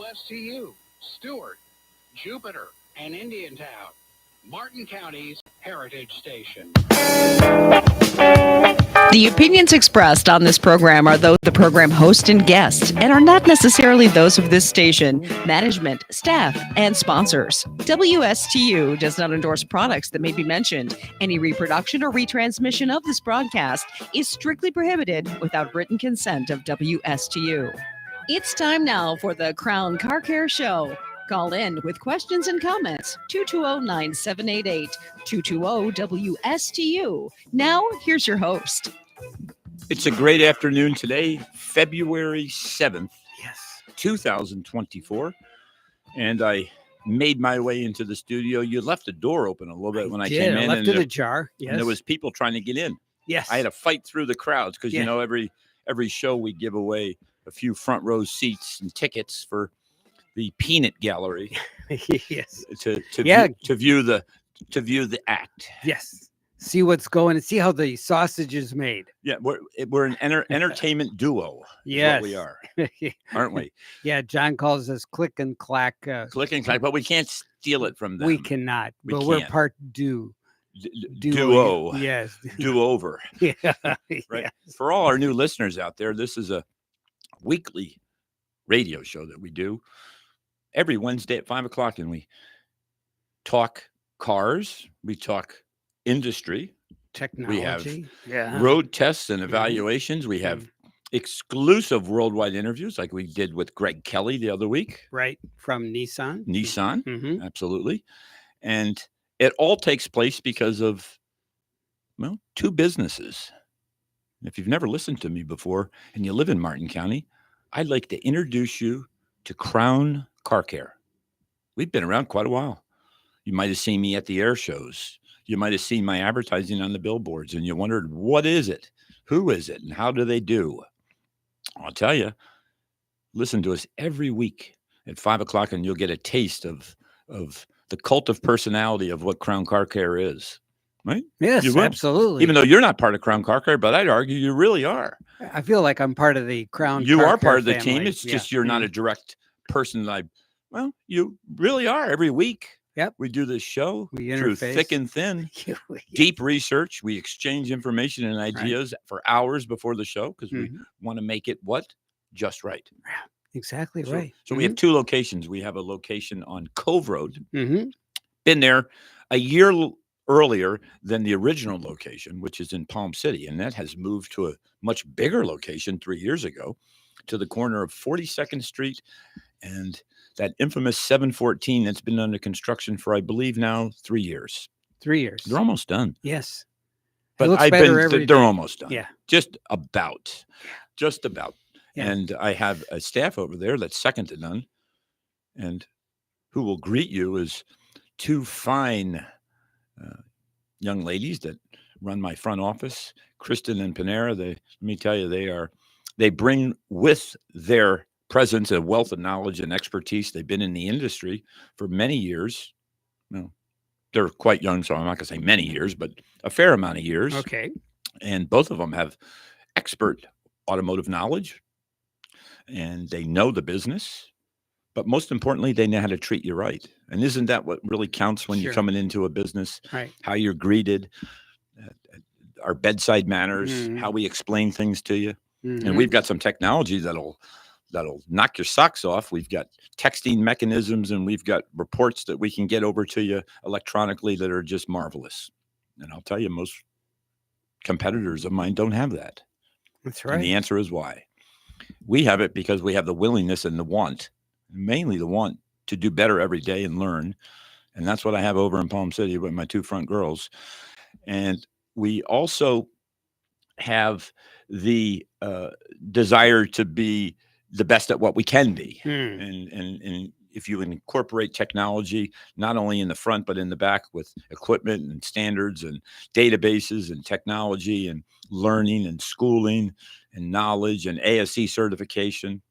WSTU, Stewart, Jupiter, and Indiantown, Martin County's Heritage Station. The opinions expressed on this program are those of the program host and guest and are not necessarily those of this station, management, staff, and sponsors. WSTU does not endorse products that may be mentioned. Any reproduction or retransmission of this broadcast is strictly prohibited without written consent of WSTU. It's time now for the Crown Car Care Show. Call in with questions and comments, 220-9788, 220-WSTU. Now, here's your host. It's a great afternoon today, February 7th, 2024, and I made my way into the studio. You left the door open a little bit when I came in. I left it ajar, yes. And there was people trying to get in. Yes. I had to fight through the crowds because, you know, every show we give away a few front row seats and tickets for the peanut gallery. Yes. To view the act. Yes. See what's going and see how the sausage is made. Yeah, we're an entertainment duo. Yes, we are, aren't we? Yeah, John calls us click and clack. Click and clack, but we can't steal it from them. We cannot. We're part duo. Yes, do over. Yeah, right. Yes. For all our new listeners out there, this is a weekly radio show that we do every Wednesday at 5:00, and we talk cars. We talk industry, technology, we have road tests and evaluations. We have exclusive worldwide interviews like we did with Greg Kelly the other week. Right, from Nissan. Absolutely. And it all takes place because of, well, two businesses. If you've never listened to me before and you live in Martin County, I'd like to introduce you to Crown Car Care. We've been around quite a while. You might have seen me at the air shows. You might have seen my advertising on the billboards, and you wondered, what is it? Who is it? And how do they do? I'll tell you, listen to us every week at 5:00, and you'll get a taste of the cult of personality of what Crown Car Care is. Right? Yes, absolutely. Even though you're not part of Crown Car Care, but I'd argue you really are. I feel like I'm part of the Crown You Car are Care part of the family. team. It's just you're not a direct person. Well, you really are every week. Yep. We do this show we through interface. thick and thin, deep research. We exchange information and ideas for hours before the show because we want to make it just right. Exactly right. So we have two locations. We have a location on Cove Road. Been there a year earlier than the original location, which is in Palm City, and that has moved to a much bigger location 3 years ago to the corner of 42nd Street and that infamous 714 that's been under construction for, I believe now, 3 years. 3 years. They're almost done. Yes. But they're almost done. Yeah. Just about. Yeah. And I have a staff over there that's second to none. And who will greet you is two fine young ladies that run my front office, Kristen and Panera. Let me tell you, they bring with their presence, a wealth of knowledge and expertise. They've been in the industry for many years. Well, they're quite young, so I'm not going to say many years, but a fair amount of years. Okay. And both of them have expert automotive knowledge, and they know the business. But most importantly, they know how to treat you right. And isn't that what really counts when you're coming into a business? Right. How you're greeted, our bedside manners, how we explain things to you. And we've got some technology that'll knock your socks off. We've got texting mechanisms, and we've got reports that we can get over to you electronically that are just marvelous. And I'll tell you, most competitors of mine don't have that. That's right. And the answer is why. We have it because we have the willingness and the want, mainly the want to do better every day and learn. And that's what I have over in Palm City with my two front girls. And we also have the desire to be the best at what we can be. And if you incorporate technology, not only in the front, but in the back with equipment and standards and databases and technology and learning and schooling and knowledge and ASE certification.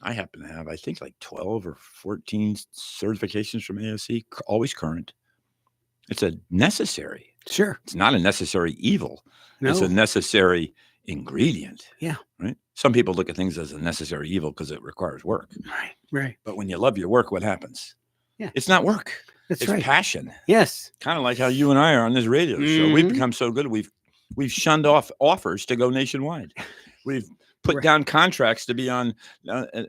I happen to have, I think, like 12 or 14 certifications from ASE, always current. It's a necessary. Sure. It's not a necessary evil. No. It's a necessary ingredient. Yeah. Right. Some people look at things as a necessary evil because it requires work. Right. Right. But when you love your work, what happens? Yeah. It's not work. That's It's right. passion. Yes. Kind of like how you and I are on this radio show. We've become so good. We've shunned off offers to go nationwide. We've put down contracts to be on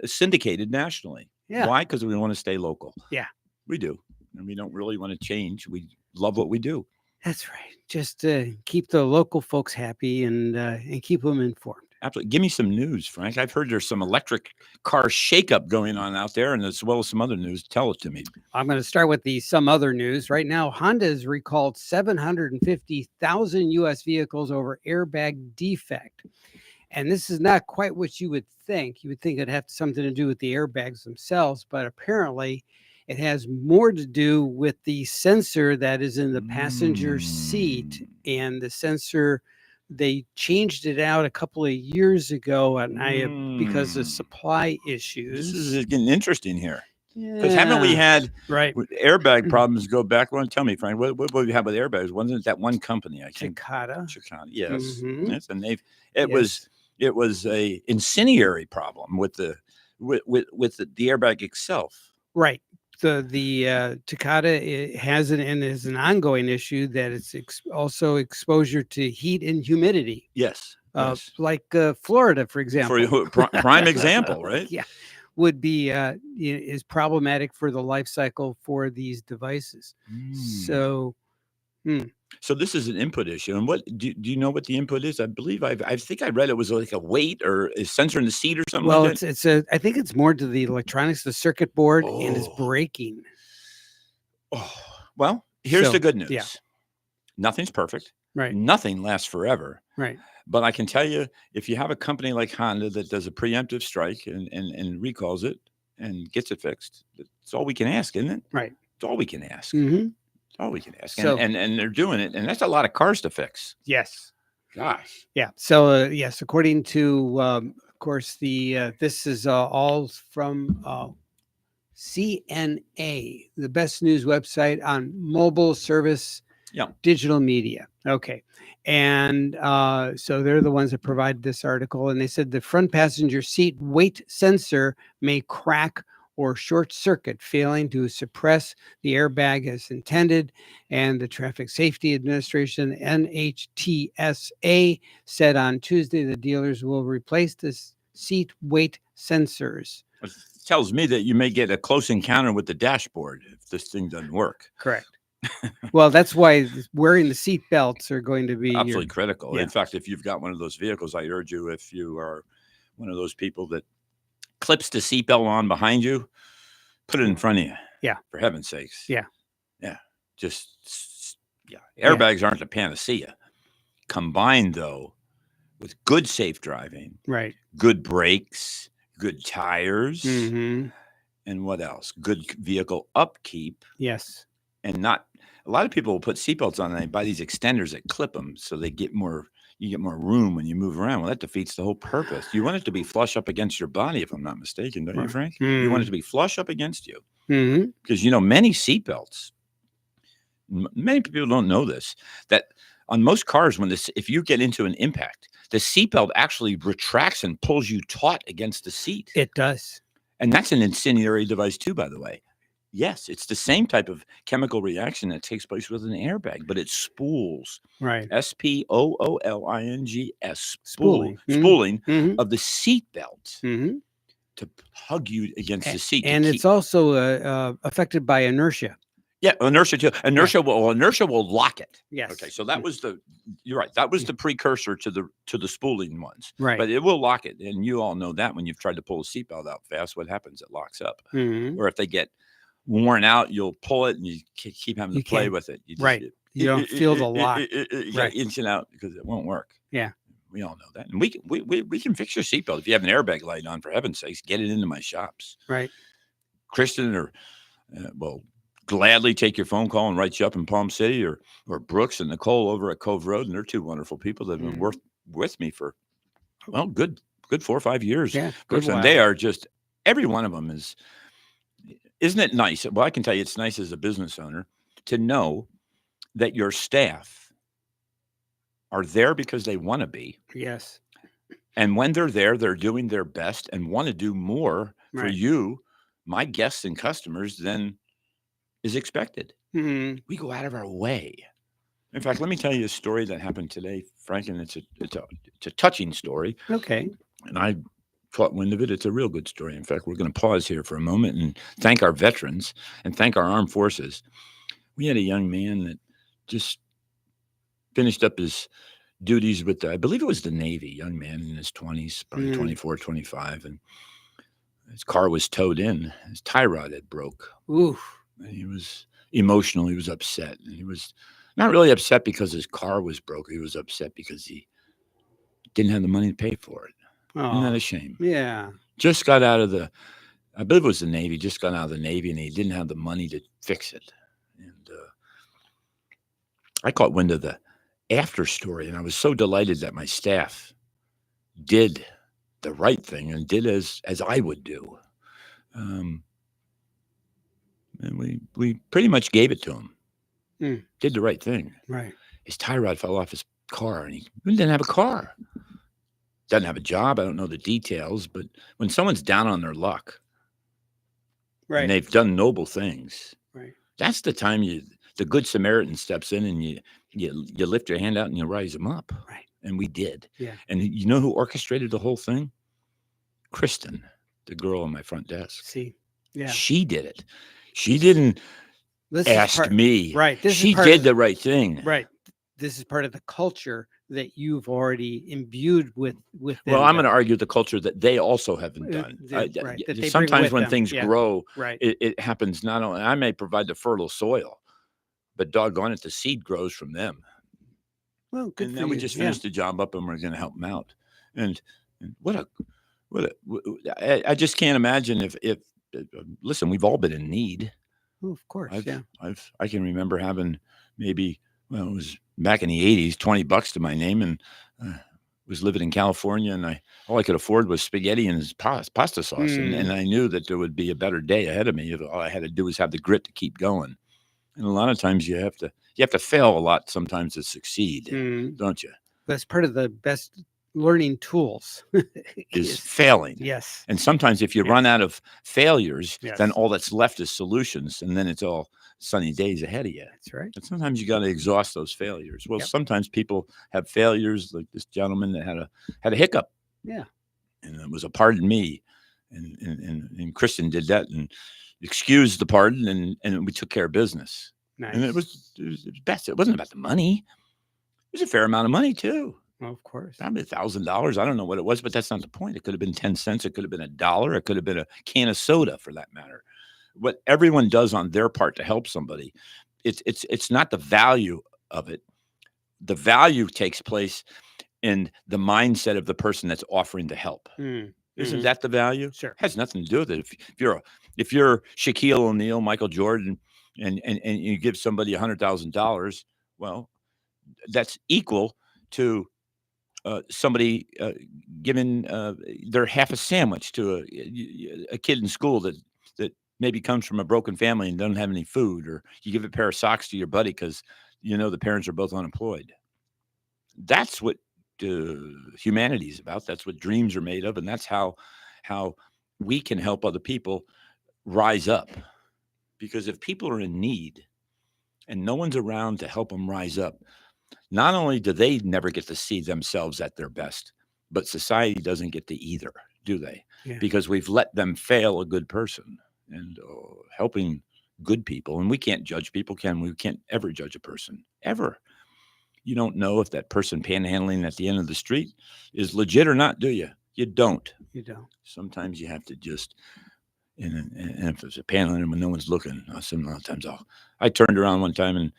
syndicated nationally. Yeah. Why? Because we want to stay local. Yeah. We do. And we don't really want to change. We love what we do. That's right. Just keep the local folks happy and keep them informed. Absolutely. Give me some news, Frank. I've heard there's some electric car shakeup going on out there, and as well as some other news. Tell it to me. I'm going to start with some other news. Right now, Honda has recalled 750,000 U.S. vehicles over airbag defect. And this is not quite what you would think. You would think it'd have something to do with the airbags themselves, but apparently it has more to do with the sensor that is in the passenger seat. And the sensor, they changed it out a couple of years ago, and because of supply issues. This is getting interesting here. Because Yeah. haven't we had airbag Mm. problems go back? Well, tell me, Frank, what we have with airbags? Wasn't it that one company? I think Takata. Yes. Mhm. Yes. And it was a incendiary problem with the airbag itself. Right. The Takata has is an ongoing issue that it's also exposure to heat and humidity. Yes. Yes. Like Florida, for example. For prime example, right? Yeah, would be is problematic for the life cycle for these devices. So, So this is an input issue, and what do you know what the input is? I believe I think I read it was like a weight or a sensor in the seat or something. well, like that. I think it's more to the electronics, the circuit board, and it's braking. Oh, well, here's the good news. Yeah. Nothing's perfect. Right. Nothing lasts forever. Right. But I can tell you, if you have a company like Honda that does a preemptive strike and recalls it and gets it fixed, it's all we can ask, isn't it? Right. It's all we can ask. Mm-hmm. All we can ask. So- And they're doing it. And that's a lot of cars to fix. Yes. Gosh. Yeah. So yes, according to of course this is all from CNA, the best news website on mobile service, digital media. Okay, and so they're the ones that provide this article, and they said the front passenger seat weight sensor may crack or short circuit, failing to suppress the airbag as intended. And the Traffic Safety Administration, NHTSA, said on Tuesday the dealers will replace the seat weight sensors. It tells me that you may get a close encounter with the dashboard if this thing doesn't work. Correct. Well, that's why wearing the seat belts are going to be Absolutely critical. Yeah. In fact, if you've got one of those vehicles, I urge you, if you are one of those people that clips the seatbelt on behind you, put it in front of you. Yeah. For heaven's sakes. Yeah. Yeah. Airbags aren't a panacea. Combined, though, with good safe driving, right, good brakes, good tires, mm-hmm. and what else? Good vehicle upkeep. Yes. And not a lot of people will put seatbelts on and they buy these extenders that clip them so you get more room when you move around. Well, that defeats the whole purpose. You want it to be flush up against your body, if I'm not mistaken, don't you, Frank? You want it to be flush up against you. Because, many seatbelts, many people don't know this, that on most cars, if you get into an impact, the seatbelt actually retracts and pulls you taut against the seat. It does. And that's an incendiary device too, by the way. Yes, it's the same type of chemical reaction that takes place with an airbag, but it spools. Right. SPOOLINGS. Spooling of the seatbelt to hug you against the seat. And it's also affected by inertia. Yeah, inertia too. Inertia will lock it. Yes. Okay, so that was you're right. That was the precursor to the spooling ones. Right. But it will lock it, and you all know that when you've tried to pull a seatbelt out fast, what happens? It locks up. Or if they get worn out, you'll pull it and you keep having to play with it. You don't feel the lock. Inch it out because it won't work. Yeah. We all know that. And we can fix your seatbelt. If you have an airbag light on, for heaven's sakes, get it into my shops. Right. Kristen will gladly take your phone call and write you up in Palm City, or Brooks and Nicole over at Cove Road. And they're two wonderful people that have been with me for, good 4 or 5 years. Yeah. Brooks, and they are just, every one of them is. Isn't it nice? Well, I can tell you it's nice as a business owner to know that your staff are there because they want to be. Yes. And when they're there, they're doing their best and want to do more for Right. you, my guests and customers, than is expected. Mhm. We go out of our way. In fact, let me tell you a story that happened today, Frank, and it's a touching story. Okay. And I caught wind of it. It's a real good story. In fact, we're going to pause here for a moment and thank our veterans and thank our armed forces. We had a young man that just finished up his duties with, I believe it was the Navy, young man in his 20s, probably 24, 25. And his car was towed in. His tie rod had broke. Oof. And he was emotional. He was upset. And he was not really upset because his car was broke. He was upset because he didn't have the money to pay for it. Isn't that Oh, a shame? yeah. Just got out of the, I believe it was the Navy, just got out of the Navy, and he didn't have the money to fix it. And I caught wind of the after story, and I was so delighted that my staff did the right thing and did as I would do. And we pretty much gave it to him. Did the right thing. Right. His tie rod fell off his car, and he didn't have a car. Doesn't have a job. I don't know the details, but when someone's down on their luck, Right. and they've done noble things, Right. that's the time the Good Samaritan steps in and you lift your hand out and you rise them up. Right. And we did. Yeah. And you know who orchestrated the whole thing? Kristen, the girl on my front desk. See. Yeah. She did it. She didn't ask me. Right. She did the right thing. Right. This is part of the culture that you've already imbued with them. Well, I'm going to argue the culture that they also haven't done. Right, that they bring Sometimes with when them. things Yeah. grow, Right. it happens not only, I may provide the fertile soil, but doggone it, the seed grows from them. Well, good And for then we you. just Yeah. finished the job up and we're going to help them out. And I just can't imagine if listen, we've all been in need. Oh, of course. I can remember having maybe, well, it was back in the 80s, $20 to my name, and was living in California, and all I could afford was spaghetti and pasta sauce, and I knew that there would be a better day ahead of me. All I had to do was have the grit to keep going. And a lot of times you have to fail a lot sometimes to succeed, don't you? That's part of the best learning tools is failing. Yes. And sometimes if you run out of failures, Yes. then all that's left is solutions, and then it's all sunny days ahead of you. That's right. But sometimes you got to exhaust those failures. Well, Yep. sometimes people have failures, like this gentleman that had a hiccup. Yeah. And it was a pardon me. And Kristen did that and excused the pardon, and we took care of business. Nice. And it was best. It wasn't about the money. It was a fair amount of money too. Well, of course. Probably $1,000. I don't know what it was, but that's not the point. It could have been 10 cents. It could have been $1. It could have been a can of soda, for that matter. What everyone does on their part to help somebody, it's not the value of it. The value takes place in the mindset of the person that's offering the help. Isn't that the value? Sure. It has nothing to do with it. If you're Shaquille O'Neal, Michael Jordan, and you give somebody $100,000, well, that's equal to somebody giving their half a sandwich to a kid in school that maybe comes from a broken family and doesn't have any food, or you give a pair of socks to your buddy because the parents are both unemployed. That's what humanity is about. That's what dreams are made of, and that's how we can help other people rise up. Because if people are in need and no one's around to help them rise up, not only do they never get to see themselves at their best, but society doesn't get to either, do they? Yeah. Because we've let them fail a good person. And helping good people, and we can't judge people, can we? We can't ever judge a person, ever. You don't know if that person panhandling at the end of the street is legit or not, do you? You don't. You don't. Sometimes you have to just, and if it's a panhandling when no one's looking, sometimes I turned around one time and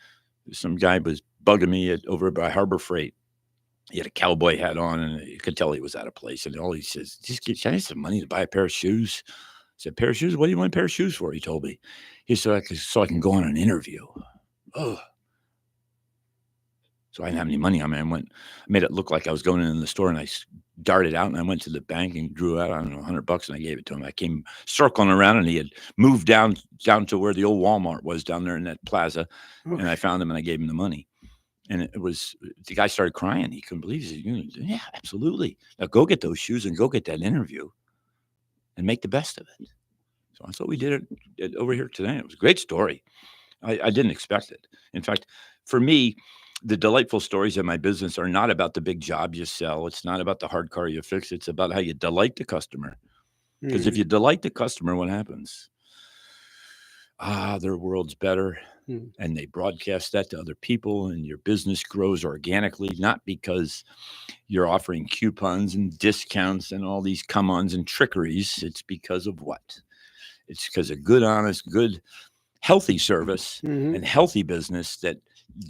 some guy was bugging me over by Harbor Freight. He had a cowboy hat on, and you could tell he was out of place. And all he says, "Can I have some money to buy a pair of shoes?" I said, "Pair of shoes? What do you want a pair of shoes for?" He told me. He said, so I can go on an interview. Oh. So I didn't have any money on me. I made it look like I was going in the store, and I darted out, and I went to the bank and drew out, I don't know, $100, and I gave it to him. I came circling around, and he had moved down to where the old Walmart was down there in that plaza, and I found him, and I gave him the money. And it was the guy started crying. He couldn't believe it. He said, yeah, absolutely. Now go get those shoes and go get that interview and make the best of it. So that's what we did over here today. It was a great story. I didn't expect it. In fact, for me, the delightful stories in my business are not about the big job you sell. It's not about the hard car you fix. It's about how you delight the customer. Because if you delight the customer, what happens? Their world's better. And they broadcast that to other people, and your business grows organically, not because you're offering coupons and discounts and all these come-ons and trickeries. It's because of what? It's because of good, honest, good, healthy service and healthy business that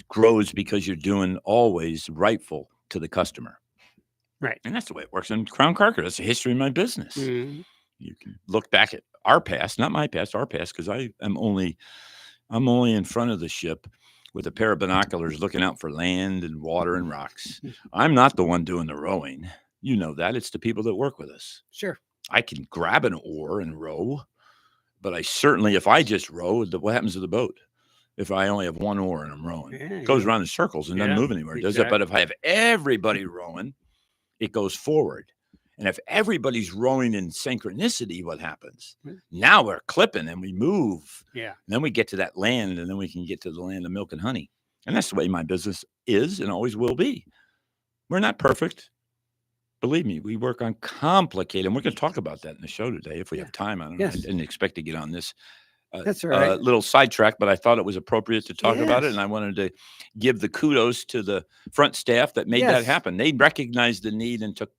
grows because you're doing always rightful to the customer. Right. And that's the way it works in Crown Carker. That's the history of my business. You can look back at our past, not my past, our past, because I'm only in front of the ship with a pair of binoculars looking out for land and water and rocks. I'm not the one doing the rowing. You know that. It's the people that work with us. Sure. I can grab an oar and row, but I certainly, if I just row, what happens to the boat? If I only have one oar and I'm rowing, it goes around in circles and doesn't move anywhere, does it? But if I have everybody rowing, it goes forward. And if everybody's rowing in synchronicity, what happens? Now we're clipping and we move. Yeah. And then we get to that land, and then we can get to the land of milk and honey. And that's the way my business is and always will be. We're not perfect. Believe me, we work on complicated, and we're going to talk about that in the show today if we have time. I don't know. I didn't expect to get on this That's all right. Little sidetrack, but I thought it was appropriate to talk about it. And I wanted to give the kudos to the front staff that made that happen. They recognized the need and took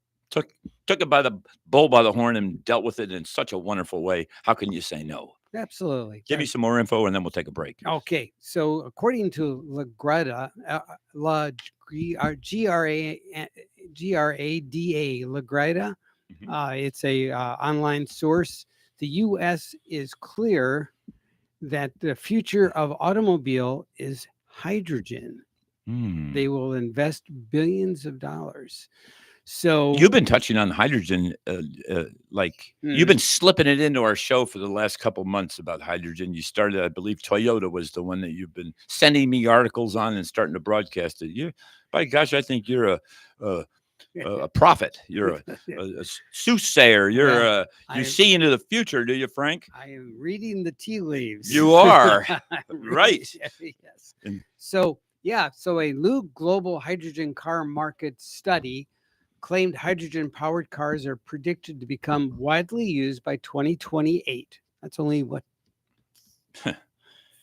it by the bull by the horn and dealt with it in such a wonderful way. How can you say no? Absolutely. Give me some more info and then we'll take a break. Okay. So according to LaGrada, G-R-A-D-A, LaGrada, it's a online source. The U.S. is clear that the future of automobile is hydrogen. They will invest billions of dollars. So you've been touching on hydrogen, you've been slipping it into our show for the last couple months about hydrogen. You started, I believe, Toyota was the one that you've been sending me articles on and starting to broadcast it. By gosh, I think you're a prophet. You're a soothsayer. You see into the future, do you, Frank? I am reading the tea leaves. You are. Right. Yes. So a new global hydrogen car market study claimed hydrogen-powered cars are predicted to become widely used by 2028. That's only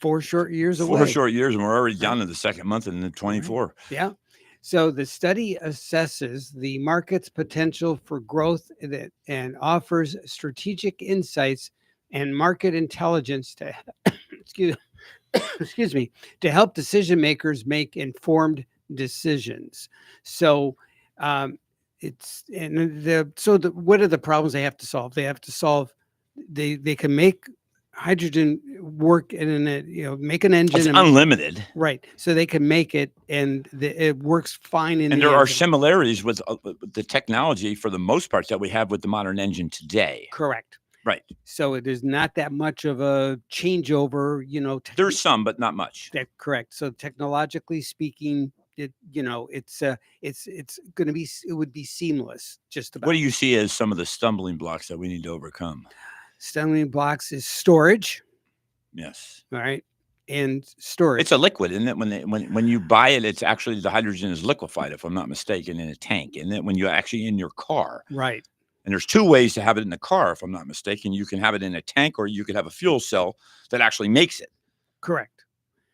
4 short years away. 4 short years, and we're already down to the second month in the 24. Yeah. So the study assesses the market's potential for growth and offers strategic insights and market intelligence to excuse me, to help decision makers make informed decisions. So what are the problems they have to solve? They have to solve. They can make hydrogen work make an engine. It's unlimited, right? So they can make it, and it works fine. And there are similarities with the technology for the most part that we have with the modern engine today. Correct. Right. So it is not that much of a changeover. There's some, but not much. Correct. So technologically speaking, it's going to be, it would be seamless. Just about. What do you see as some of the stumbling blocks that we need to overcome? Stumbling blocks is storage. Yes. All right. And storage. It's a liquid, isn't it? When you buy it, it's actually the hydrogen is liquefied, if I'm not mistaken, in a tank. And then when you're actually in your car. Right. And there's 2 ways to have it in the car, if I'm not mistaken. You can have it in a tank, or you could have a fuel cell that actually makes it. Correct.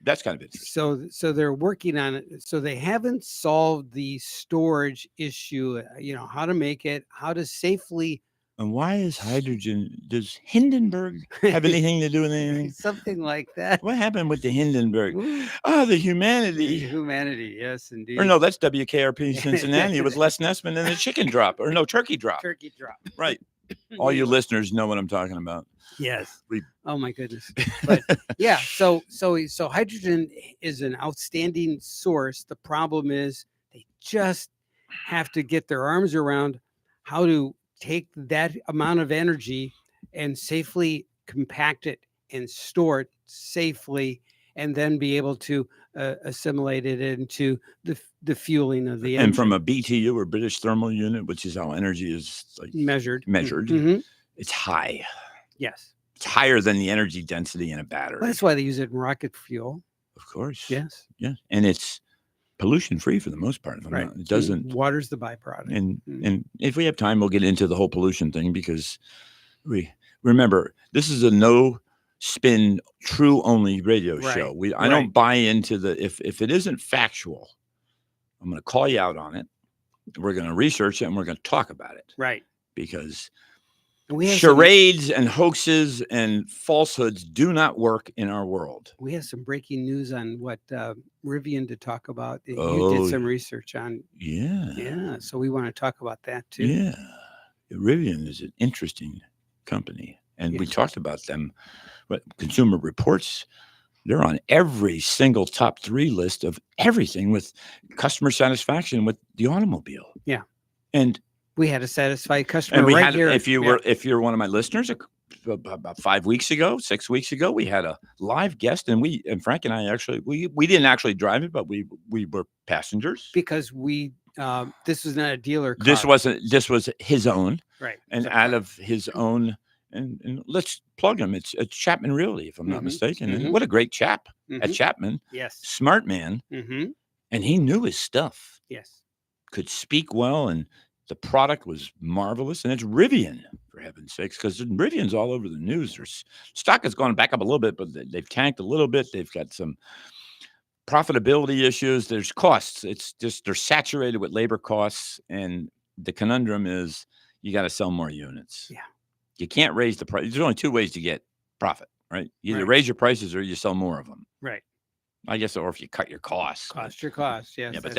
That's kind of interesting. So they're working on it. So they haven't solved the storage issue, how to make it, how to safely. And why is hydrogen, does Hindenburg have anything to do with anything? Something like that. What happened with the Hindenburg? The humanity. Humanity, yes, indeed. Or no, that's WKRP Cincinnati with Les Nessman and the chicken drop. Or no, turkey drop. Turkey drop. Right. All you listeners know what I'm talking about. Yes. Oh my goodness. But yeah, so hydrogen is an outstanding source. The problem is they just have to get their arms around how to take that amount of energy and safely compact it and store it safely and then be able to assimilate it into the fueling of the engine. And from a BTU or British thermal unit, which is how energy is measured, it's high. Yes. It's higher than the energy density in a battery. Well, that's why they use it in rocket fuel. Of course. Yes. Yeah. And it's pollution free for the most part. It doesn't. Water's the byproduct. And if we have time, we'll get into the whole pollution thing, because we remember this is a no spin, true only radio show. I don't buy into if it isn't factual, I'm going to call you out on it. We're going to research it and we're going to talk about it. Right. Because we charades and hoaxes and falsehoods do not work in our world. We have some breaking news on what Rivian to talk about. You did some research on. Yeah. Yeah. So we want to talk about that too. Yeah. Rivian is an interesting company. And we talked about them. But Consumer Reports, they're on every single top 3 list of everything with customer satisfaction with the automobile. Yeah. And we had a satisfied customer here. If you're one of my listeners, about 5 weeks ago, 6 weeks ago, we had a live guest, and Frank and I actually we didn't actually drive it, but we were passengers, because this was not a dealer car. This was his own, right? And out of his own, and let's plug him. It's Chapman Realty, if I'm not mistaken. And what a great chap at Chapman. Yes, smart man. And he knew his stuff. Yes, could speak well, and the product was marvelous. And it's Rivian, for heaven's sakes, because Rivian's all over the news. Their stock has gone back up a little bit, but they've tanked a little bit. They've got some profitability issues. There's costs. It's just they're saturated with labor costs. And the conundrum is you got to sell more units. Yeah. You can't raise the price. There's only 2 ways to get profit, right? You either raise your prices or you sell more of them. Right. I guess, or if you cut your costs. Cost your costs, yes. Yeah, but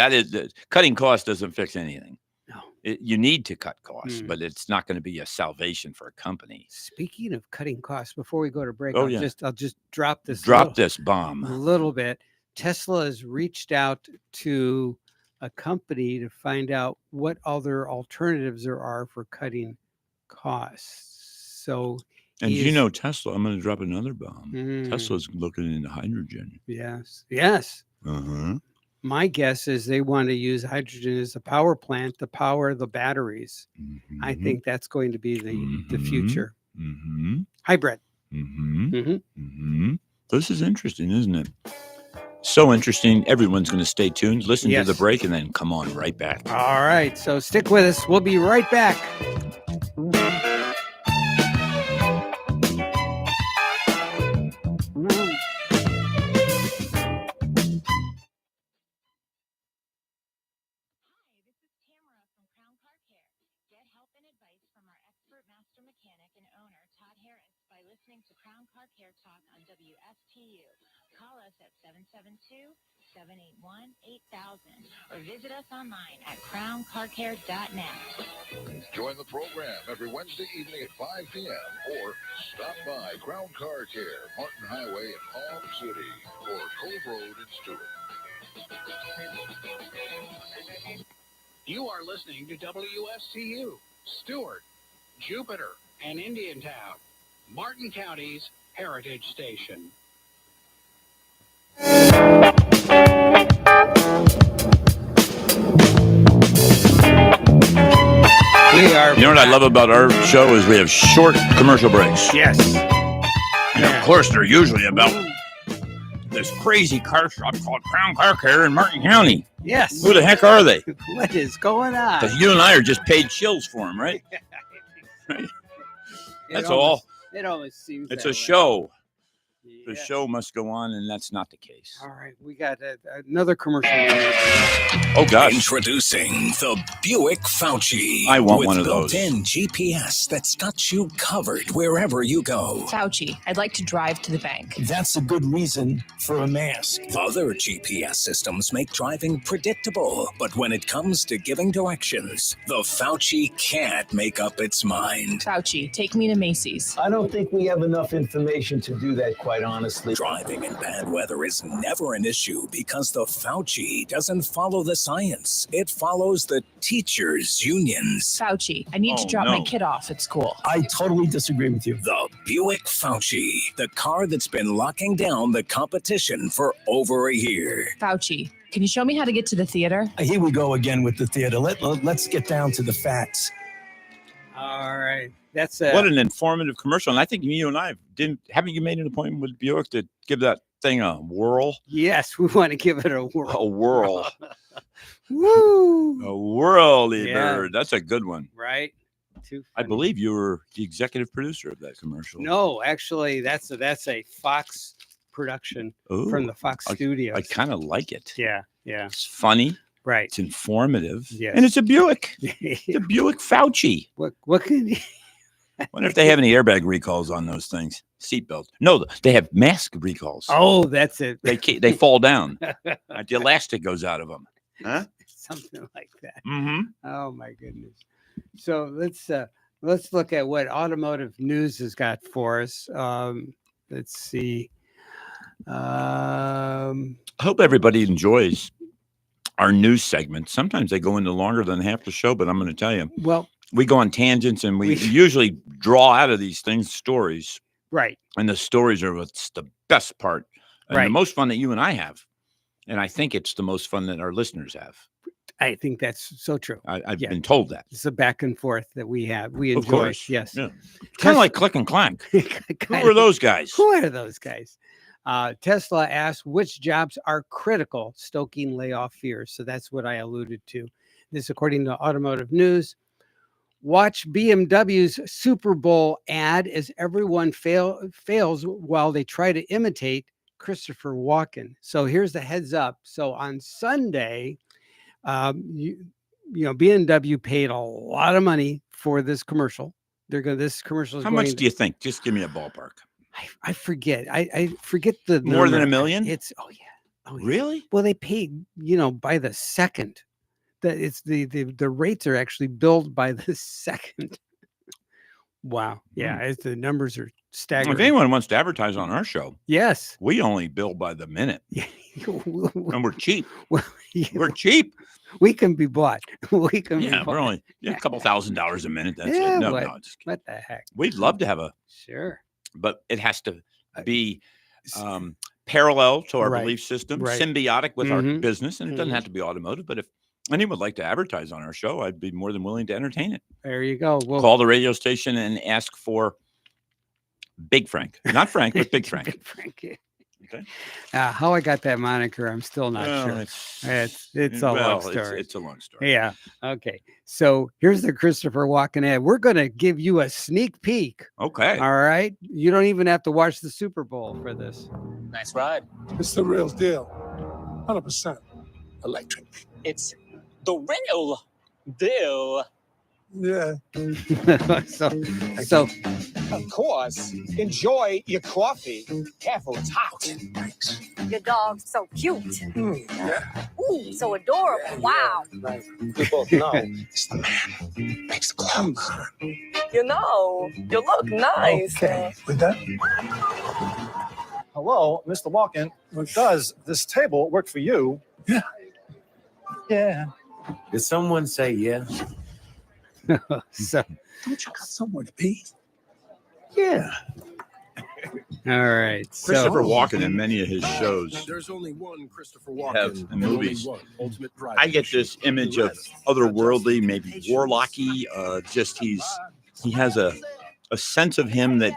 cutting costs doesn't fix anything. No. You need to cut costs, but it's not going to be a salvation for a company. Speaking of cutting costs, before we go to break, I'll just drop this bomb a little bit. Tesla has reached out to a company to find out what other alternatives there are for cutting costs. So, and Tesla, I'm going to drop another bomb. Tesla's looking into hydrogen. Yes. My guess is they want to use hydrogen as a power plant to power the batteries. I think that's going to be the future. Hybrid. This is interesting, isn't it? So interesting. Everyone's going to stay tuned. Listen to the break and then come on right back. All right. So stick with us. We'll be right back. To Crown Car Care Talk on WSTU. Call us at 772-781-8000 or visit us online at crowncarcare.net. Join the program every Wednesday evening at 5 p.m. or stop by Crown Car Care, Martin Highway in Palm City or Cove Road in Stewart. You are listening to WSTU, Stewart, Jupiter, and Indiantown, Martin County's Heritage Station. We are. You know what I love about our show is we have short commercial breaks. Yes. And of course, they're usually about this crazy car shop called Crown Car Care in Martin County. Yes. Who the heck are they? What is going on? Because you and I are just paid shills for them, right? That's all. It always seems it's that a way. show. Yes. The show must go on, and that's not the case. All right, we got another commercial. Oh, gosh. Introducing the Buick Fauci. I want with one of those. built-in GPS that's got you covered wherever you go. Fauci, I'd like to drive to the bank. That's a good reason for a mask. Other GPS systems make driving predictable, but when it comes to giving directions, the Fauci can't make up its mind. Fauci, take me to Macy's. I don't think we have enough information to do that, quite honestly. Driving in bad weather is never an issue because the Fauci doesn't follow the science. It follows the teachers' unions. Fauci, I need to drop my kid off at school. I totally disagree with you. The Buick Fauci, the car that's been locking down the competition for over a year. Fauci, can you show me how to get to the theater? Here we go again with the theater. Let's get down to the facts. All right. That's What an informative commercial. And I think you and I haven't you made an appointment with Buick to give that thing a whirl? Yes, we want to give it a whirl. A whirl. Woo! A whirly Yeah. bird. That's a good one. Right? Too I funny. believe you were the executive producer of that commercial. No, actually, that's a Fox production from the Fox studios. I kind of like it. Yeah. It's funny. Right. It's informative. Yes. And it's a Buick. The Buick Fauci. What can you... Wonder if they have any airbag recalls on those things. Seatbelts. No, they have mask recalls. Oh, that's it. They fall down. The elastic goes out of them. Huh? Something like that. Mm-hmm. Oh my goodness. So let's look at what automotive news has got for us. Let's see. I hope everybody enjoys our news segment. Sometimes they go into longer than half the show, but I'm going to tell you. Well, we go on tangents and we usually draw out of these things stories. Right. And the stories are what's the best part and the Right. most fun that you and I have. And I think it's the most fun that our listeners have. I think that's so true. I've been told that. It's a back and forth that we have. We Of enjoy. course. Yes. Yeah. Kind of like Click and Clank. Who are those guys? Who are those guys? Tesla asked which jobs are critical, stoking layoff fears. So that's what I alluded to. This, according to Automotive News. Watch BMW's Super Bowl ad as everyone fails while they try to imitate Christopher Walken. So here's the heads up. So on Sunday, you know, BMW paid a lot of money for this commercial. This commercial is How much do you think? Just give me a ballpark. I forget. I forget the More than number. $1 million? It's oh yeah. Really? Well, they paid, by the second. That it's the rates are actually billed by the second. Wow. Yeah, the numbers are staggering. If anyone wants to advertise on our show, yes, we only bill by the minute. And we're cheap. Well, We're cheap. We can be bought. We can. Yeah, be we're bought. only a couple $1,000s a minute. That's Yeah, it. No, what the heck? we'd love to have Sure. but it has to be parallel to our Right, belief system, right. symbiotic with our Mhm, business, and it doesn't mhm. have to be automotive. But if anyone would like to advertise on our show, I'd be more than willing to entertain it. There you go. Well, Call the radio station and ask for Big Frank, not Frank, but Big Frank. Big Frank. Yeah. Okay. How I got that moniker, I'm still not Well, sure. It's a long story. It's a long story. Yeah. Okay. So here's the Christopher Walken ad. We're going to give you a sneak peek. Okay. All right. You don't even have to watch the Super Bowl for this. Nice ride. It's the real deal. 100% electric. It's the real deal. Yeah. so Of course. Enjoy your coffee. Careful, it's hot. Thanks. Your dog's so cute. Yeah. Ooh, so adorable. Wow. Right. We both know. It's the man. Makes the clothes. You know, you look nice. Okay. With that, Hello, Mr. Walken. Does this table work for you? Yeah. Yeah. Did someone say yeah? so don't you got somewhere to be? Yeah. all right. Christopher So Walken in many of his shows There's only one Christopher have Walken in movies. Only one ultimate driver. I get this image of otherworldly, maybe warlocky. He has a sense of him that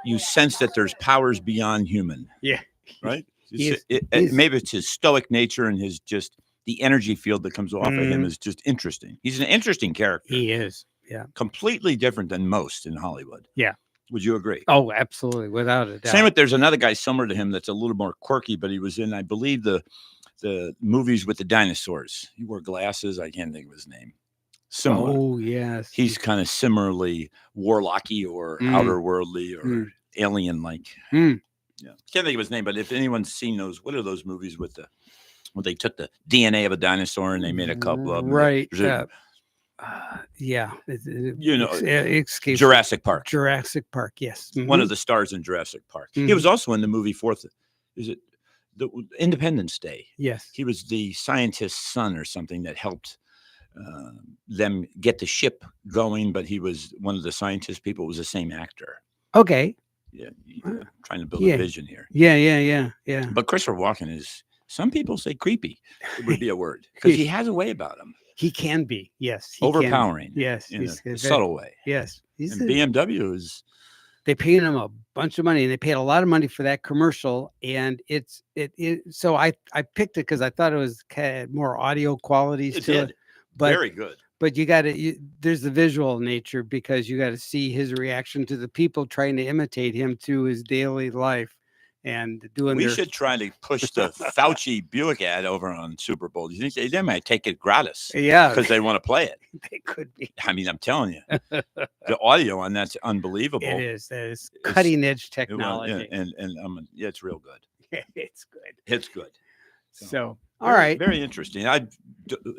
you sense that there's powers beyond human. Yeah. Right. He's- Maybe it's his stoic nature and his just the energy field that comes off of him Mhm. is just interesting. He's an interesting character. he is. Yeah. Completely different than most in Hollywood. Yeah. Would you agree? Oh, absolutely. Without a doubt. Same with there's another guy similar to him that's a little more quirky, but he was in, I believe, the movies with the dinosaurs. He wore glasses. I can't think of his name. Similar. Oh, yes. He's kind of similarly warlocky or outerworldly or alien-like. Mm. Yeah, can't think of his name, but if anyone's seen those, what are those movies with when they took the DNA of a dinosaur and they made a couple of them? Right. There's Yeah, it escapes Jurassic Park. Jurassic Park, yes. One of the stars in Jurassic Park. He was also in the movie the Independence Day? Yes. He was the scientist's son or something that helped them get the ship going, but he was one of the scientist people. It was the same actor. Okay. Yeah, trying to build a vision here. Yeah. But Christopher Walken is, some people say creepy would be a word, because he has a way about him. He can be, yes. Overpowering. Yes. In a subtle way. Yes. And BMW is... They paid him a bunch of money, and they paid a lot of money for that commercial. And so I picked it because I thought it was kind of more audio qualities to it. But, very good. But there's the visual nature, because you got to see his reaction to the people trying to imitate him through his daily life and doing. We should try to push the Fauci Buick ad over on Super Bowl. You think they might take it gratis? Yeah, because they want to play it. They could be. I mean, I'm telling you, the audio on that's unbelievable. It is. That is cutting edge technology. And it's real good. It's good. It's good. So all right, very interesting.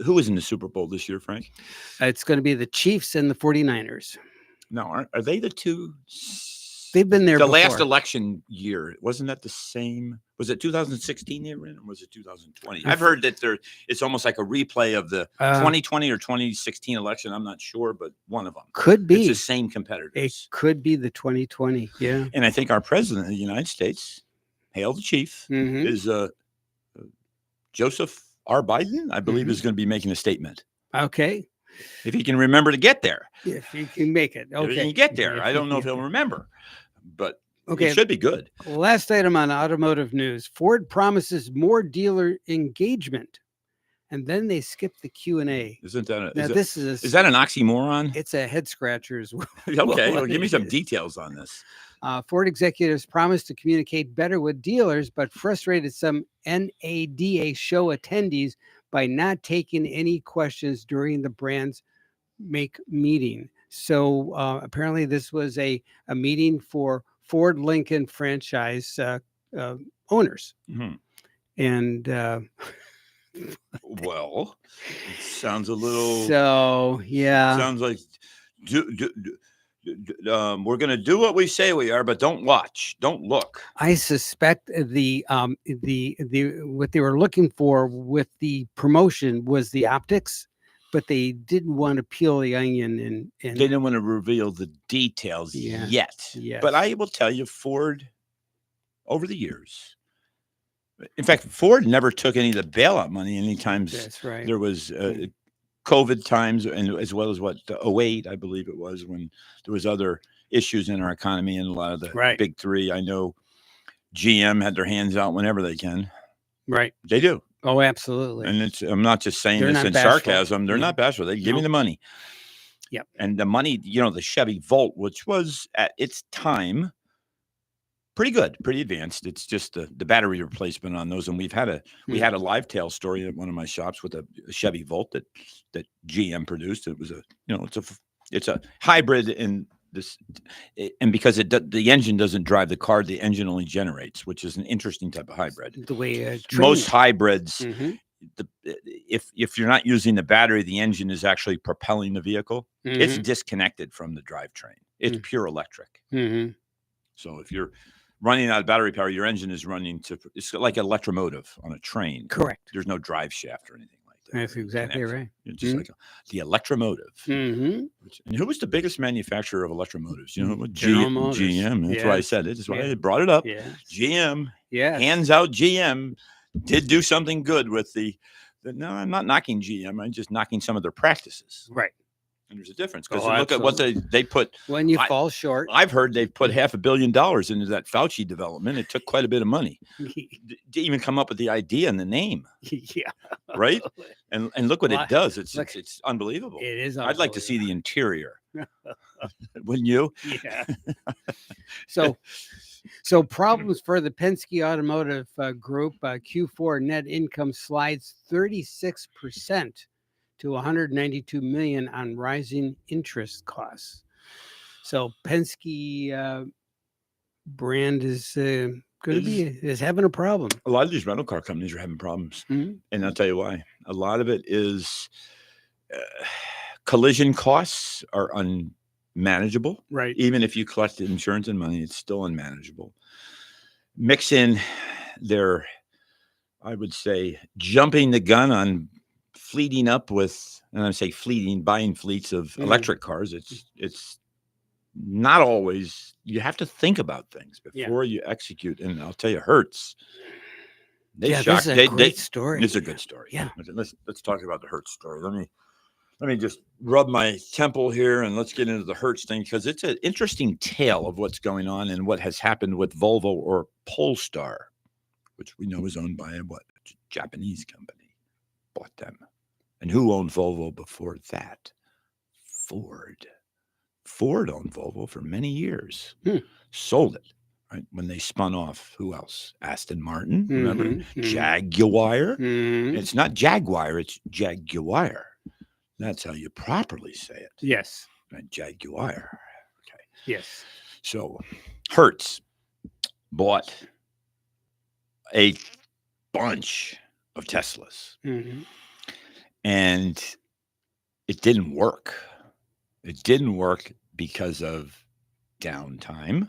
Who was in the Super Bowl this year, Frank? It's going to be the Chiefs and the 49ers. No, are they the two? They've been there the before. Last election year. Wasn't that the same? Was it 2016 they were in, or was it 2020? I've heard that it's almost like a replay of the 2020 or 2016 election. I'm not sure, but one of them could be. It's the same competitors. It could be the 2020. Yeah. And I think our president of the United States, hail the chief, is Joseph R. Biden, I believe, is going to be making a statement. Okay. If he can remember to get there. If he can make it. Okay. If he can get there. I don't know if he'll remember, but it should be good. Last item on automotive news. Ford promises more dealer engagement, and then they skip the Q&A. Isn't that is that an oxymoron? It's a head scratcher as well. Okay, well, give me some details on this. Ford executives promised to communicate better with dealers, but frustrated some NADA show attendees by not taking any questions during the brand's make meeting. So apparently this was a meeting for Ford Lincoln franchise owners. And well, it sounds a little... So, yeah. Sounds like... we're going to do what we say we are, but don't watch, don't look. I suspect the what they were looking for with the promotion was the optics, but they didn't want to peel the onion and they didn't want to reveal the details yet. Yes. But I will tell you, Ford, over the years, in fact, Ford never took any of the bailout money anytime there was COVID times, and as well as 2008, I believe it was, when there was other issues in our economy and a lot of the big three. I know GM had their hands out whenever they can. Right. They do. Oh, absolutely. And I'm not just saying this in sarcasm. They're not bashful. They give me the money. Yep. And the money, the Chevy Volt, which was at its time pretty good, pretty advanced. It's just the battery replacement on those. And we had a live tail story at one of my shops with a Chevy Volt that GM produced. It was it's a hybrid in this, and because the engine doesn't drive the car, the engine only generates, which is an interesting type of hybrid. The way most hybrids, if you're not using the battery, the engine is actually propelling the vehicle. It's disconnected from the drivetrain. It's pure electric. So if you're running out of battery power, your engine is running it's like an electromotive on a train. Correct. There's no drive shaft or anything like that. That's exactly right. It's just like the electromotive. And who was the biggest manufacturer of electromotives? General Motors. GM. That's why I said it. That's why I brought it up. GM. Hands out GM did do something good with no, I'm not knocking GM. I'm just knocking some of their practices. Right. And there's a difference, because look at what they put. When you fall short. I've heard they've put $500 million into that Fauci development. It took quite a bit of money to even come up with the idea and the name. Yeah. Right. And look what it does. It's unbelievable. It is. I'd like to see the interior. Wouldn't you? Yeah. So problems for the Penske Automotive Group. Q4 net income slides 36%. to $192 million on rising interest costs. So Penske brand is having a problem. A lot of these rental car companies are having problems, and I'll tell you why. A lot of it is collision costs are unmanageable. Right. Even if you collect insurance and money, it's still unmanageable. Mix in their, I would say, jumping the gun on fleeting up with, and I say fleeting, buying fleets of electric cars. It's not always, you have to think about things before you execute. And I'll tell you, Hertz. This is a great story. It's a good story. Yeah. Let's talk about the Hertz story. Let me just rub my temple here and let's get into the Hertz thing, because it's an interesting tale of what's going on and what has happened with Volvo or Polestar, which we know is owned by a Japanese company. Bought them. And who owned Volvo before that? Ford. Ford owned Volvo for many years. Sold it. Right, when they spun off, who else? Aston Martin, remember? Jaguar. It's not Jaguar, it's Jaguar. That's how you properly say it. Yes. Right, Jaguar. Okay. Yes. So Hertz bought a bunch of Teslas. And it didn't work. It didn't work because of downtime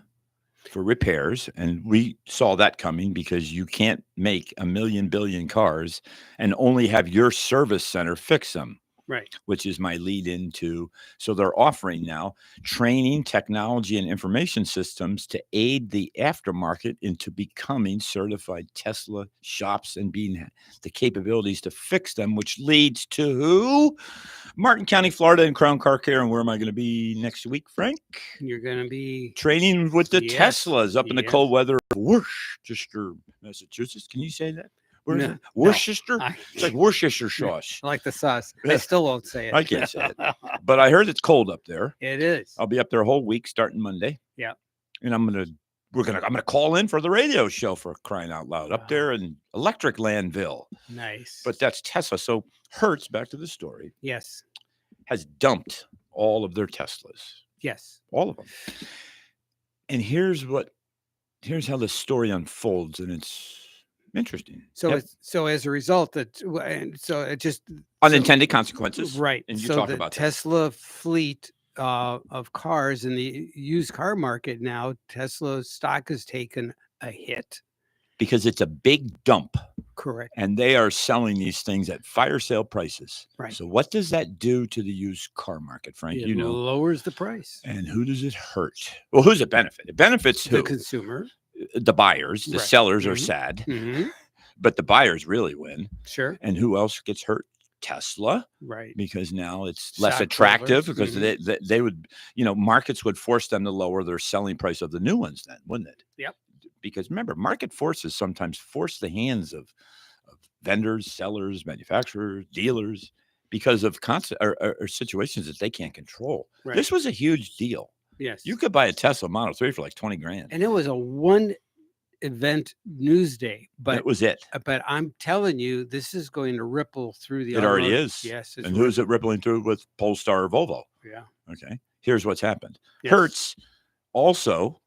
for repairs. And we saw that coming, because you can't make 1 billion cars and only have your service center fix them. Right. Which is my lead into. So they're offering now training, technology, and information systems to aid the aftermarket into becoming certified Tesla shops and being the capabilities to fix them, which leads to who? Martin County, Florida, and Crown Car Care. And where am I going to be next week, Frank? You're going to be training with the Teslas up in the cold weather of Worcester, Massachusetts. Can you say that? Where is it? Worcester? It's like Worcestershire sauce. I like the sauce. I still won't say it. I can't say it. But I heard it's cold up there. It is. I'll be up there a whole week starting Monday. Yeah. And I'm gonna call in for the radio show, for crying out loud, up there in Electric Landville. Nice. But that's Tesla. So Hertz, back to the story. Yes. Has dumped all of their Teslas. Yes. All of them. And here's how the story unfolds, and it's interesting. So as a result, unintended consequences, right? And you so talk the about Tesla fleet of cars in the used car market now. Tesla's stock has taken a hit because it's a big dump. Correct. And they are selling these things at fire sale prices. Right. So what does that do to the used car market, Frank? It lowers the price. And who does it hurt? Well, who's it benefit? It benefits the who? consumer. The buyers. The sellers are sad, but the buyers really win. Sure. And who else gets hurt? Tesla. Right. Because now it's less attractive, because they would, markets would force them to lower their selling price of the new ones then, wouldn't it? Yep. Because remember, market forces sometimes force the hands of vendors, sellers, manufacturers, dealers, because of or situations that they can't control. Right. This was a huge deal. Yes. You could buy a Tesla Model 3 for like 20 grand. And it was a one event news day, but that was it. But I'm telling you, this is going to ripple through the. It already is. Yes. And who's it rippling through with Polestar or Volvo? Yeah. Okay. Here's what's happened. Yes. Hertz also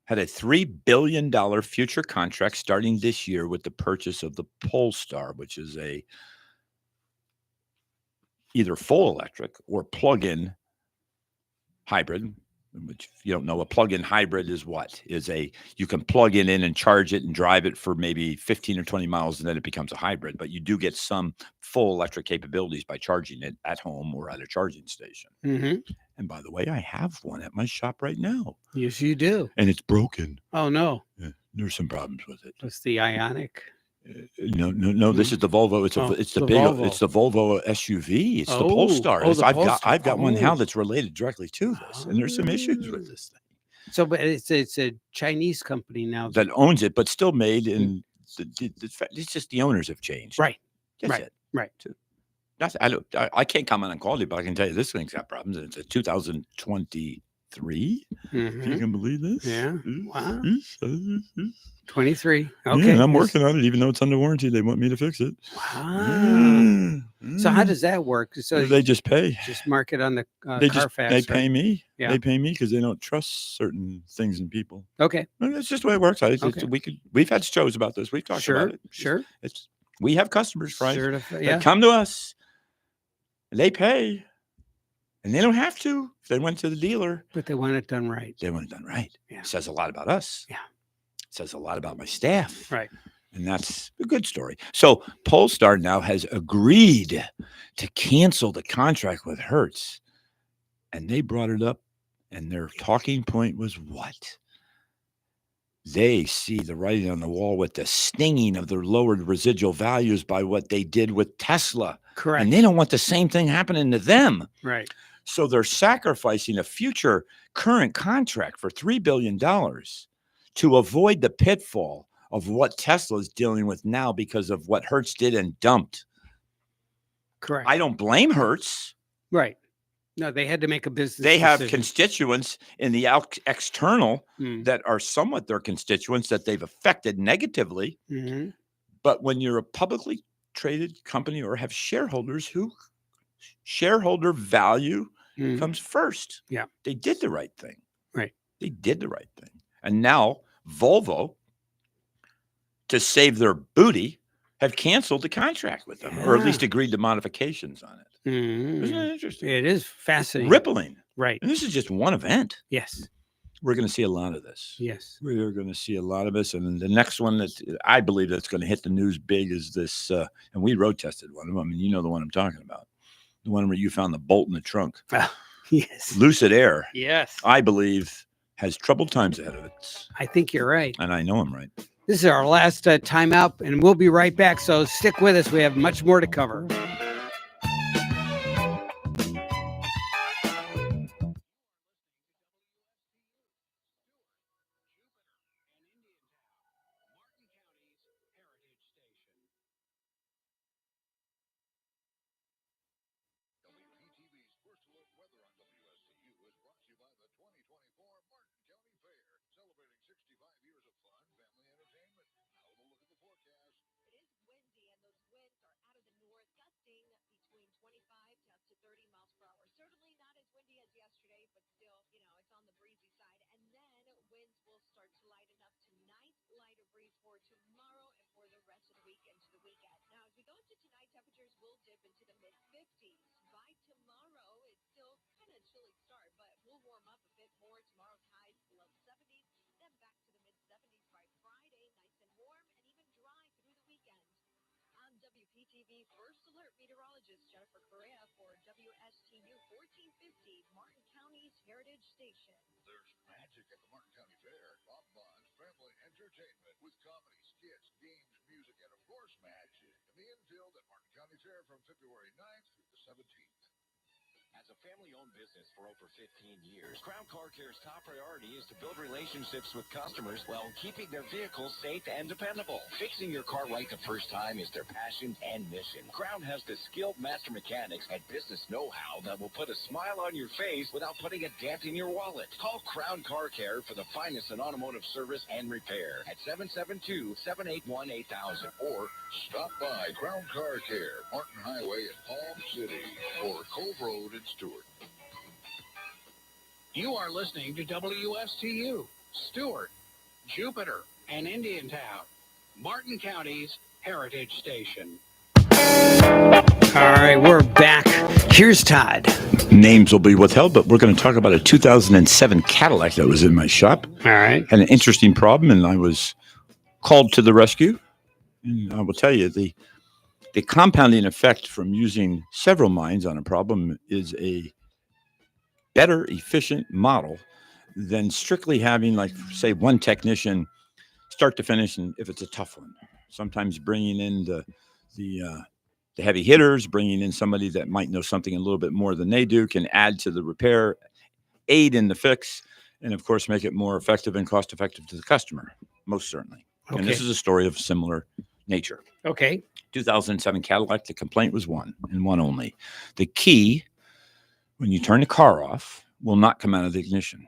had a $3 billion future contract starting this year with the purchase of the Polestar, which is a either full electric or plug-in hybrid. Which, if you don't know, a plug-in hybrid is what? You can plug it in and charge it and drive it for maybe 15 or 20 miles, and then it becomes a hybrid. But you do get some full electric capabilities by charging it at home or at a charging station. Mm-hmm. And by the way, I have one at my shop right now. Yes, you do. And it's broken. Oh, no. Yeah, there's some problems with it. It's the Ionic. No. This is the Volvo. It's the big. Volvo. It's the Volvo SUV. It's the Polestar. I've got one now that's related directly to this, and there's some issues with this thing. So, but it's a Chinese company now that owns it, but still made in. It's just the owners have changed. Right. That's right. it. Right. I can't comment on quality, but I can tell you this thing's got problems. And it's a 2023. If you can believe this. Yeah. Wow. 23. Okay. Yeah, and I'm working on it, even though it's under warranty. They want me to fix it. Wow. So how does that work? So they just pay. Just mark it on the they Carfax. They pay me. Yeah. They pay me because they don't trust certain things and people. Okay. And that's just the way it works. We've had shows about this. We've talked about it. Sure. We have customers, Frank, yeah. that come to us. They pay. And they don't have to if they went to the dealer. But they want it done right. They want it done right. Yeah. It says a lot about us. Yeah. It says a lot about my staff. Right. And that's a good story. So Polestar now has agreed to cancel the contract with Hertz. And they brought it up, and their talking point was what? They see the writing on the wall with the stinging of their lowered residual values by what they did with Tesla. Correct. And they don't want the same thing happening to them. Right. So they're sacrificing a future current contract for $3 billion to avoid the pitfall of what Tesla is dealing with now because of what Hertz did and dumped. Correct. I don't blame Hertz. Right. No, they had to make a business They have decision. constituents in the external that are somewhat their constituents that they've affected negatively. Mm-hmm. But when you're a publicly traded company or have shareholders who shareholder value comes first. Yeah. They did the right thing. Right. They did the right thing. And now Volvo, to save their booty, have canceled the contract with them, or at least agreed to modifications on it. Mm-hmm. Isn't that interesting? It is fascinating. Rippling. Right. And this is just one event. Yes. We're going to see a lot of this. Yes. We're going to see a lot of this. And the next one that I believe that's going to hit the news big is this, and we road tested one of them. I mean, you know the one I'm talking about. The one where you found the bolt in the trunk. Yes. Lucid Air. Yes. I believe has troubled times ahead of it. I think you're right. And I know I'm right. This is our last time out, and we'll be right back. So stick with us. We have much more to cover. There's magic at the Martin County Fair. Bob Bond's family entertainment with comedy, skits, games, music, and of course magic. In the infield at Martin County Fair from February 9th through the 17th. As a family-owned business for over 15 years, Crown Car Care's top priority is to build relationships with customers while keeping their vehicles safe and dependable. Fixing your car right the first time is their passion and mission. Crown has the skilled master mechanics and business know-how that will put a smile on your face without putting a dent in your wallet. Call Crown Car Care for the finest in automotive service and repair at 772-781-8000 or stop by Crown Car Care, Martin Highway in Palm City, or Cove Road in Stewart. You are listening to WSTU, Stewart, Jupiter, and Indiantown, Martin County's Heritage Station. All right, we're back. Here's Todd. Names will be withheld, but we're going to talk about a 2007 Cadillac that was in my shop. All right. Had an interesting problem, and I was called to the rescue. And I will tell you, the compounding effect from using several minds on a problem is a better, efficient model than strictly having, like, say, one technician start to finish, and if it's a tough one. Sometimes bringing in the heavy hitters, bringing in somebody that might know something a little bit more than they do, can add to the repair, aid in the fix, and of course make it more effective and cost effective to the customer, most certainly. Okay. And this is a story of similar nature. Okay. 2007 Cadillac, the complaint was one and one only. The key, when you turn the car off, will not come out of the ignition.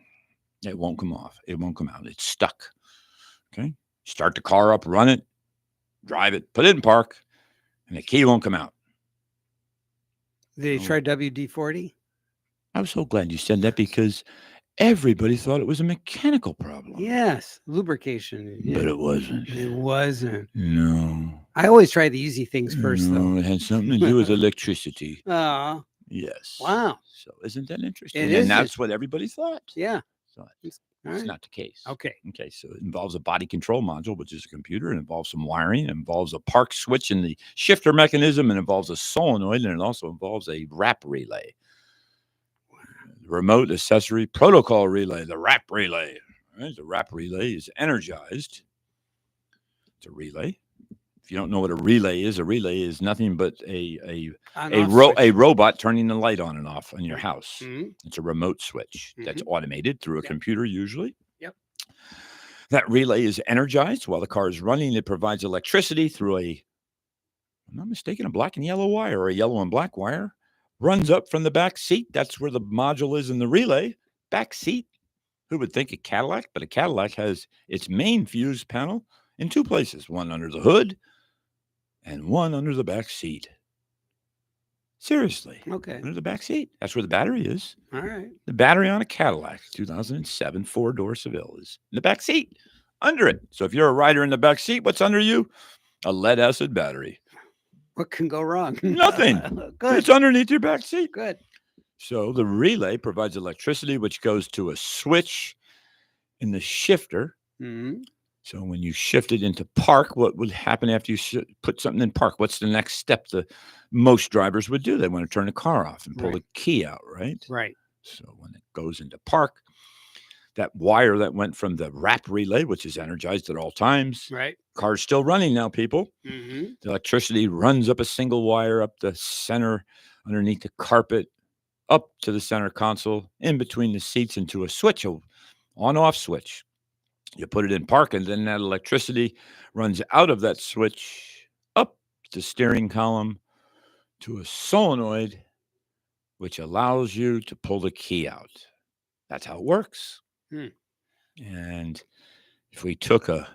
It won't come off. It won't come out. It's stuck. Okay. Start the car up, run it, drive it, put it in park, and the key won't come out. Did they try WD-40? I was so glad you said that because everybody thought it was a mechanical problem. Yes, lubrication. Yeah. But it wasn't. It wasn't. No. I always try the easy things first, though. No, it had something to do with electricity. Oh. Yes. Wow. So isn't that interesting? It And is. that's what everybody thought. Yeah. So It's it's not the case. Okay. Okay. So it involves a body control module, which is a computer. It involves some wiring. It involves a park switch in the shifter mechanism. It involves a solenoid, and it also involves a wrap relay. Remote accessory protocol relay, the wrap relay. Right? The wrap relay is energized. It's a relay. If you don't know what a relay is nothing but a robot turning the light on and off in your house. Mm-hmm. It's a remote switch that's automated through a computer usually. Yep. That relay is energized while the car is running. It provides electricity through I'm not mistaken, a black and yellow wire or a yellow and black wire. Runs up from the back seat. That's where the module is in the relay. Back seat. Who would think a Cadillac? But a Cadillac has its main fuse panel in two places, one under the hood and one under the back seat. Seriously. Okay. Under the back seat. That's where the battery is. All right. The battery on a Cadillac 2007 four-door Seville is in the back seat, under it. So if you're a rider in the back seat, what's under you? A lead-acid battery. What can go wrong? Nothing. Good. It's underneath your back seat. Good. So the relay provides electricity, which goes to a switch in the shifter. Mm-hmm. So when you shift it into park, what would happen after you put something in park? What's the next step most drivers would do? They want to turn the car off and pull the key out, right? Right. So when it goes into park, that wire that went from the wrap relay, which is energized at all times, right? Car's still running now, people. Mm-hmm. The electricity runs up a single wire up the center, underneath the carpet, up to the center console, in between the seats, into a switch, a on-off switch. You put it in park, and then that electricity runs out of that switch up the steering column to a solenoid, which allows you to pull the key out. That's how it works. And if we took a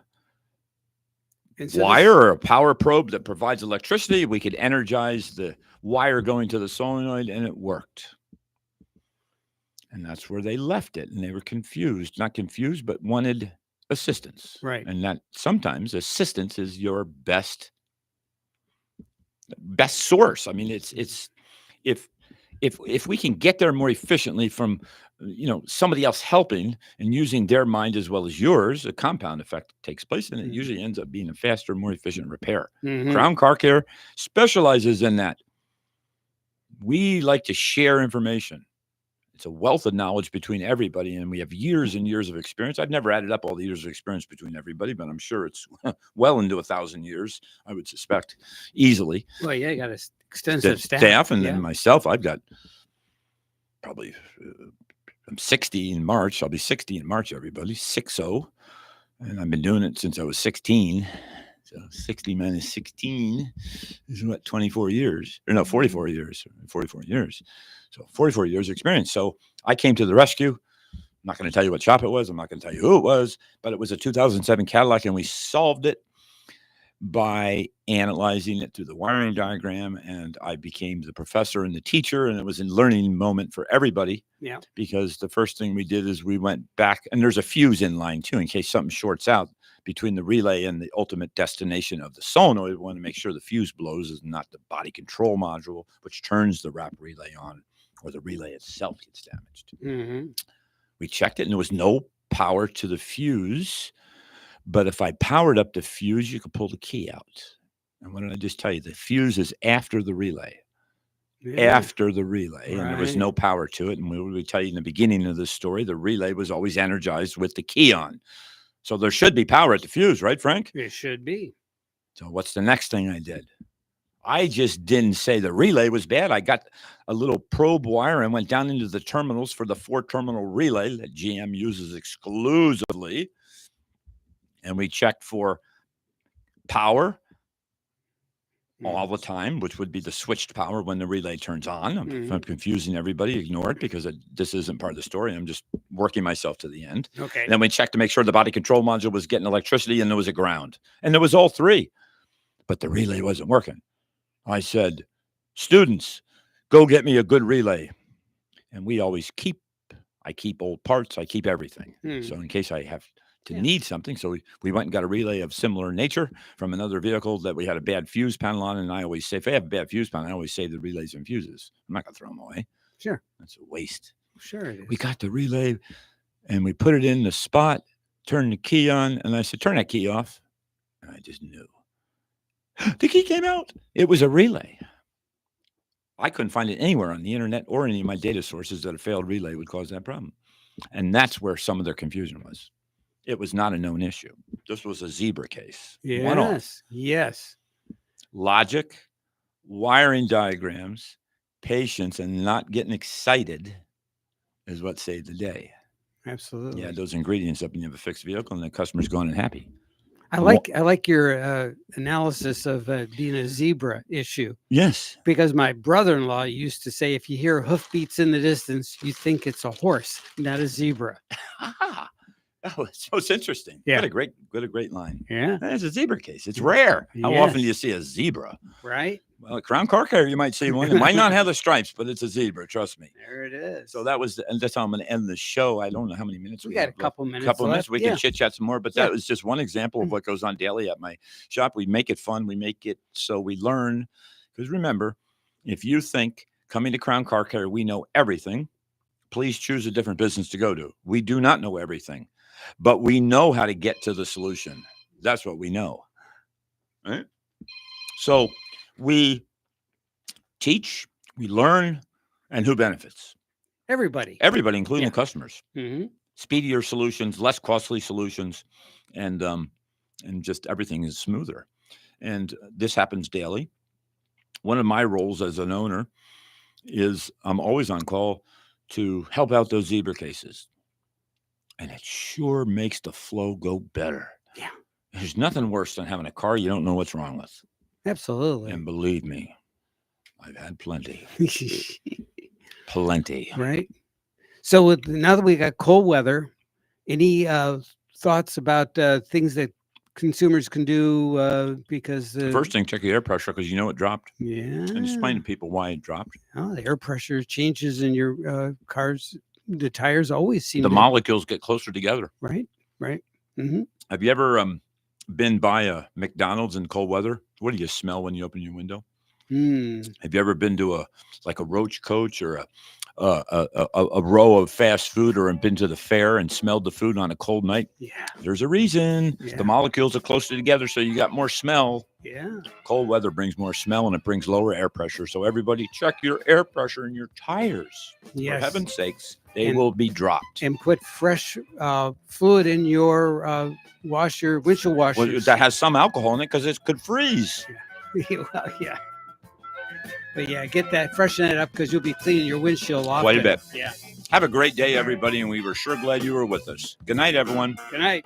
wire or a power probe that provides electricity, we could energize the wire going to the solenoid, and it worked. And that's where they left it. And they were confused, not confused, but wanted assistance. Right. And that sometimes assistance is your best source. I mean, it's if we can get there more efficiently from somebody else helping and using their mind as well as yours, a compound effect takes place, and it usually ends up being a faster, more efficient repair. Mm-hmm. Crown Car Care specializes in that. We like to share information. It's a wealth of knowledge between everybody, and we have years and years of experience. I've never added up all the years of experience between everybody, but I'm sure it's well into 1,000 years, I would suspect, easily. Well, yeah, you got an extensive staff. And then myself, I've got probably, I'm 60 in March. I'll be 60 in March, everybody, 60. And I've been doing it since I was 16. So 60 minus 16 is what, 24 years? Or no, 44 years. 44 years. So 44 years of experience. So I came to the rescue. I'm not going to tell you what shop it was. I'm not going to tell you who it was, but it was a 2007 Cadillac, and we solved it by analyzing it through the wiring diagram. And I became the professor and the teacher, and it was a learning moment for everybody. Yeah. Because the first thing we did is we went back, and there's a fuse in line too, in case something shorts out between the relay and the ultimate destination of the solenoid. We want to make sure the fuse blows is not the body control module, which turns the wrap relay on, or the relay itself gets damaged. Mm-hmm. We checked it, and there was no power to the fuse. But if I powered up the fuse, you could pull the key out. And what did I just tell you? The fuse is after the relay. Yeah. After the relay. And there was no power to it. And we would tell you in the beginning of the story, the relay was always energized with the key on. So there should be power at the fuse, right, Frank? It should be. So what's the next thing I did? I just didn't say the relay was bad. I got a little probe wire and went down into the terminals for the 4-terminal relay that GM uses exclusively. And we checked for power all the time, which would be the switched power when the relay turns on. If I'm confusing everybody, ignore it, because this isn't part of the story. I'm just working myself to the end. Okay. And then we checked to make sure the body control module was getting electricity, and there was a ground. And there was all three. But the relay wasn't working. I said, students, go get me a good relay. And we always I keep old parts. I keep everything. So in case I have to need something. So we went and got a relay of similar nature from another vehicle that we had a bad fuse panel on. And I always say, if I have a bad fuse panel, I always save the relays and fuses. I'm not going to throw them away. Sure. That's a waste. Sure it is. We got the relay and we put it in the spot, turned the key on, and I said, turn that key off. And I just knew. The key came out. It was a relay. I couldn't find it anywhere on the internet or any of my data sources that a failed relay would cause that problem. And that's where some of their confusion was. It was not a known issue. This was a zebra case. Yes. Yes. Logic, wiring diagrams, patience, and not getting excited is what saved the day. Absolutely. Yeah, those ingredients up and you have a fixed vehicle and the customer's gone and happy. I like your analysis of being a zebra issue. Yes. Because my brother-in-law used to say, if you hear hoofbeats in the distance, you think it's a horse, not a zebra. Oh, it's interesting. Yeah. What a great line. Yeah. It's a zebra case. It's rare. How often do you see a zebra? Right. Well, at Crown Car Care, you might see one. It might not have the stripes, but it's a zebra. Trust me. There it is. So and that's how I'm going to end the show. I don't know how many minutes we got a couple left. minutes. Couple minutes. We can chit chat some more, but that was just one example of what goes on daily at my shop. We make it fun. We make it so we learn. Because remember, if you think coming to Crown Car Care, we know everything, please choose a different business to go to. We do not know everything, but we know how to get to the solution. That's what we know. Right? So we teach, we learn, and who benefits? Everybody, including the customers. Mm-hmm. Speedier solutions, less costly solutions, and just everything is smoother. And this happens daily. One of my roles as an owner is I'm always on call to help out those zebra cases. And it sure makes the flow go better. Yeah. There's nothing worse than having a car you don't know what's wrong with. Absolutely. And believe me, I've had plenty. Plenty. Right. So now that we got cold weather, any thoughts about things that consumers can do because first thing, check the air pressure because you know it dropped. Yeah. And explain to people why it dropped. Oh, the air pressure changes in your cars. The tires always seem molecules get closer together. Right. Right. Mm-hmm. Have you ever been by a McDonald's in cold weather? What do you smell when you open your window? Have you ever been to a Roach Coach or a row of fast food, or been to the fair and smelled the food on a cold night? Yeah. There's a reason. Yeah. The molecules are closer together, so you got more smell. Yeah. Cold weather brings more smell and it brings lower air pressure. So everybody check your air pressure in your tires. Yes. For heaven's sakes, they will be dropped. And put fresh fluid in your windshield washer. Well, that has some alcohol in it because it could freeze. Yeah. Well, yeah. But yeah, get that, freshen it up because you'll be cleaning your windshield off. Quite a bit. Yeah. Have a great day, everybody, and we were sure glad you were with us. Good night, everyone. Good night.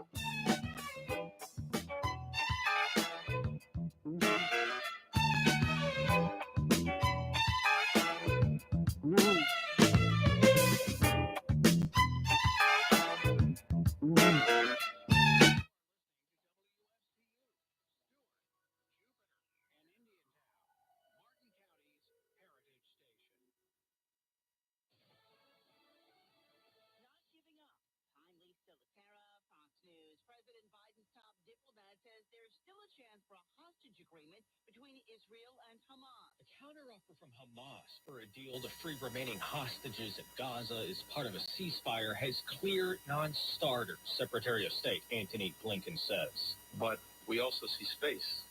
Between Israel and Hamas. A counteroffer from Hamas for a deal to free remaining hostages in Gaza as part of a ceasefire has clear non-starters, Secretary of State Antony Blinken says. But we also see space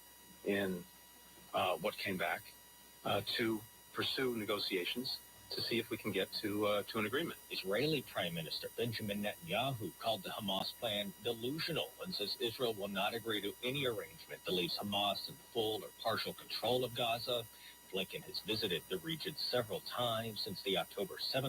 in what came back to pursue negotiations to see if we can get to an agreement. Israeli Prime Minister Benjamin Netanyahu called the Hamas plan delusional and says Israel will not agree to any arrangement that leaves Hamas in full or partial control of Gaza. Blinken has visited the region several times since the October 7th